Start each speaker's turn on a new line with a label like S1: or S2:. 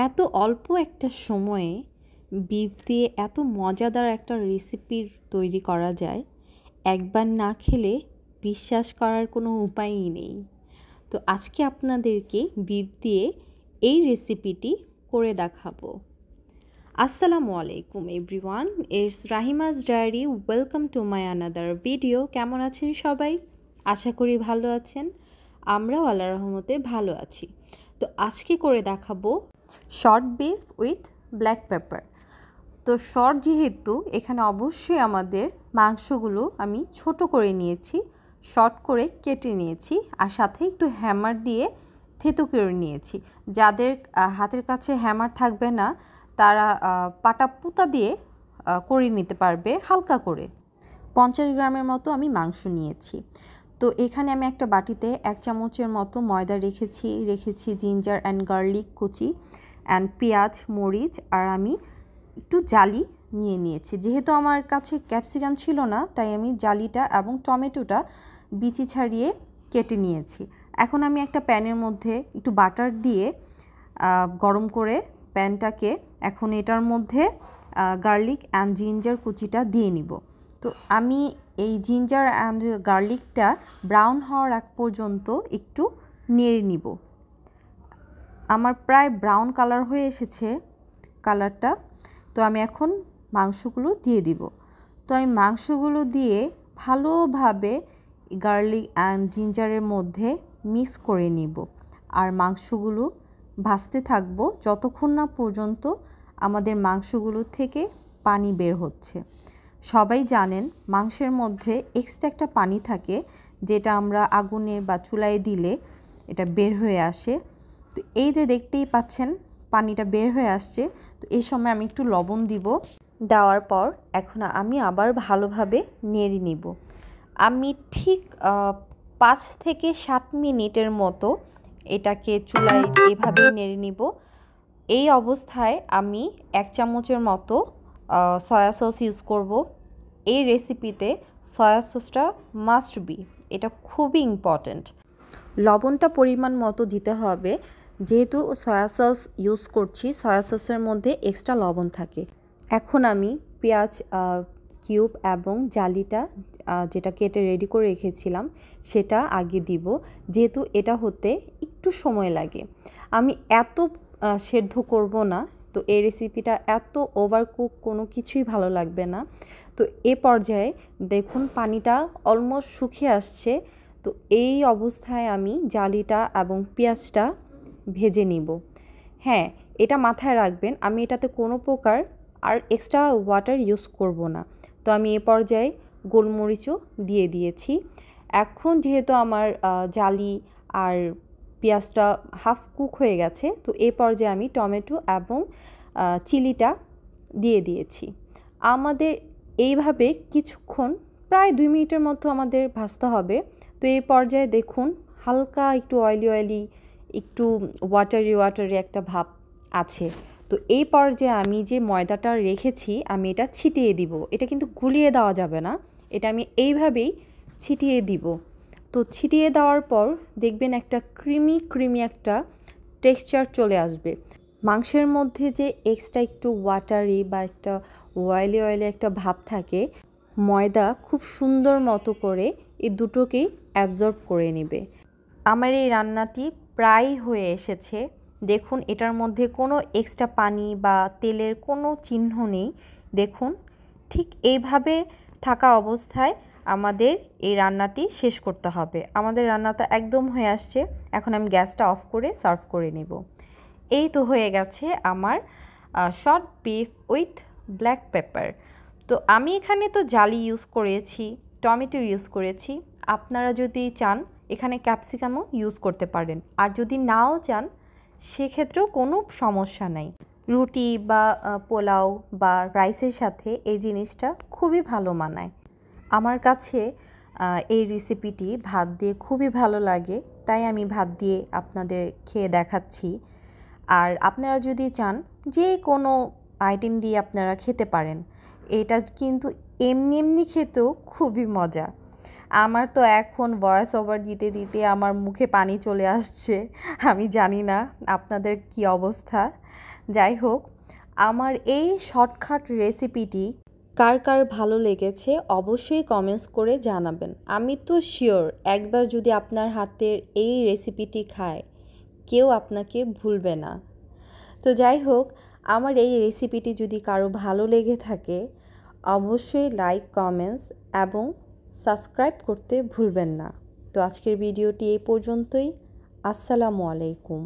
S1: এত অল্প একটা সময়ে বিফ দিয়ে এত মজাদার একটা রেসিপির তৈরি করা যায়, একবার না খেলে বিশ্বাস করার কোনো উপায়ই নেই। তো আজকে আপনাদেরকে বিফ দিয়ে এই রেসিপিটি করে দেখাবো। আসসালামু আলাইকুম everyone, it's Rahima's diary. Welcome to my another video. কেমন আছেন সবাই? আশা করি ভালো আছেন। আমরাও আল্লাহর রহমতে ভালো আছি। তো আজকে করে দেখাবো short beef with black pepper. তো শর্ট যেহেতু, এখানে অবশ্যই আমাদের মাংসগুলো আমি ছোট করে নিয়েছি, শর্ট করে কেটে নিয়েছি, আর সাথে একটু হ্যামার দিয়ে থেতো করে নিয়েছি। যাদের হাতের কাছে হ্যামার থাকবে না, তারা পাটা পুতা দিয়ে করে নিতে পারবে হালকা করে। 50 গ্রামের মতো আমি মাংস নিয়েছি। তো এখানে আমি একটা বাটিতে 1 চামচের মতো ময়দা রেখেছি জিঞ্জার অ্যান্ড গার্লিক কুচি অ্যান্ড পেঁয়াজ, মরিচ, আর আমি একটু জালি নিয়েছি। যেহেতু আমার কাছে ক্যাপসিকাম ছিল না, তাই আমি জালিটা এবং টমেটোটা বিচি ছাড়িয়ে কেটে নিয়েছি। এখন আমি একটা প্যানের মধ্যে একটু বাটার দিয়ে গরম করে প্যানটাকে, এখন এটার মধ্যে গার্লিক অ্যান্ড জিঞ্জার কুচিটা দিয়ে নিব। তো আমি এই জিঞ্জার অ্যান্ড গার্লিকটা ব্রাউন হওয়ার আগ পর্যন্ত একটু নেড়ে নিব। আমার প্রায় ব্রাউন কালার হয়ে এসেছে কালারটা। তো আমি এখন মাংসগুলো দিয়ে দিব। তো আমি মাংসগুলো দিয়ে ভালোভাবে গার্লিক অ্যান্ড জিঞ্জারের মধ্যে মিক্স করে নিব, আর মাংসগুলো ভাজতে থাকবো যতক্ষণ না পর্যন্ত আমাদের মাংসগুলো থেকে পানি বের হচ্ছে। সবাই জানেন মাংসের মধ্যে এক্সট্রা একটা পানি থাকে, যেটা আমরা আগুনে বা চুলায় দিলে এটা বের হয়ে আসে। তো এই যে দেখতেই পাচ্ছেন পানিটা বের হয়ে আসছে। তো এই সময় আমি একটু লবণ দিব। দেওয়ার পর এখন আমি আবার ভালোভাবে নেড়ে নিব। আমি ঠিক 5 থেকে 7 মিনিটের মতো এটাকে চুলায় এভাবেই নেড়ে নিব। এই অবস্থায় আমি 1 চামচের মতো সয়া সস ইউজ করব। এই রেসিপিতে সয়া সসটা মাস্ট বি, এটা খুবই ইম্পর্ট্যান্ট। লবণটা পরিমাণ মতো দিতে হবে, যেহেতু সয়া সস ইউজ করছি, সয়া সসের মধ্যে এক্সট্রা লবণ থাকে। এখন আমি পেঁয়াজ কিউব এবং জালিটা যেটা কেটে রেডি করে রেখেছিলাম সেটা আগে দিব, যেহেতু এটা হতে একটু সময় লাগে। আমি এত সেদ্ধ করব না, তো এই রেসিপিটা এত ওভারকুক কোনো কিছুই ভালো লাগবে না। তো এ পর্যায়ে দেখুন পানিটা অলমোস্ট শুকিয়ে আসছে। তো এই অবস্থায় আমি জালিটা এবং পেঁয়াজটা ভেজে নিব। হ্যাঁ, এটা মাথায় রাখবেন, আমি এটাতে কোনো প্রকার আর এক্সট্রা ওয়াটার ইউজ করব না। তো আমি এ পর্যায়ে গোলমরিচও দিয়ে দিয়েছি। এখন যেহেতু আমার জালি আর পেঁয়াজটা হাফ কুক হয়ে গেছে, তো এই পর্যায়ে আমি টমেটো এবং চিলিটা দিয়ে দিয়েছি। আমাদের এইভাবে কিছুক্ষণ প্রায় 2 মিনিটের মতো আমাদের ভাজতে হবে। তো এই পর্যায়ে দেখুন হালকা একটু অয়েলি একটু ওয়াটারি একটা ভাব আছে। তো এই পর্যায়ে আমি যে ময়দাটা রেখেছি আমি এটা ছিটিয়ে দিব। এটা কিন্তু গুলিয়ে দেওয়া যাবে না, এটা আমি এইভাবেই ছিটিয়ে দিব। তো ছিটিয়ে দেওয়ার পর দেখবেন একটা ক্রিমি একটা টেক্সচার চলে আসবে। মাংসের মধ্যে যে এক্সট্রা একটু ওয়াটারি বা একটা অয়েলি একটা ভাব থাকে, ময়দা খুব সুন্দর মতো করে এই দুটোকেই অ্যাবজর্ব করে নেবে। আমার এই রান্নাটি প্রায় হয়ে এসেছে। দেখুন এটার মধ্যে কোনো এক্সট্রা পানি বা তেলের কোনো চিহ্ন নেই। দেখুন ঠিক এইভাবে থাকা অবস্থায় আমাদের এই রান্নাটি শেষ করতে হবে। আমাদের রান্নাটা একদম হয়ে আসছে। এখন আমি গ্যাসটা অফ করে সার্ভ করে নেব। এই তো হয়ে গেছে আমার short beef with black pepper. তো আমি এখানে তো জালি ইউজ করেছি, টমেটো ইউজ করেছি। আপনারা যদি চান এখানে ক্যাপসিকামও ইউজ করতে পারেন, আর যদি নাও চান সেক্ষেত্রেও কোনো সমস্যা নাই। রুটি বা পোলাও বা রাইসের সাথে এই জিনিসটা খুবই ভালো মানায়। আমার কাছে এই রেসিপিটি ভাত দিয়ে খুবই ভালো লাগে, তাই আমি ভাত দিয়ে আপনাদের খেয়ে দেখাচ্ছি। আর আপনারা যদি চান যে কোনো আইটেম দিয়ে আপনারা খেতে পারেন। এটা কিন্তু এমনি খেতেও খুবই মজা। আমার তো এখন ভয়েস ওভার দিতে দিতে আমার মুখে পানি চলে আসছে। আমি জানি না আপনাদের কি অবস্থা। যাই হোক, আমার এই শর্টকাট রেসিপিটি কার কার ভালো লেগেছে অবশ্যই কমেন্টস করে জানাবেন। আমি তো শিওর একবার যদি আপনার হাতের এই রেসিপিটি খায় কেউ আপনাকে ভুলবে না। তো যাই হোক, আমার এই রেসিপিটি যদি কারো ভালো লেগে থাকে অবশ্যই লাইক, কমেন্টস এবং সাবস্ক্রাইব করতে ভুলবেন না। তো আজকের ভিডিওটি এই পর্যন্তই। আসসালামু আলাইকুম।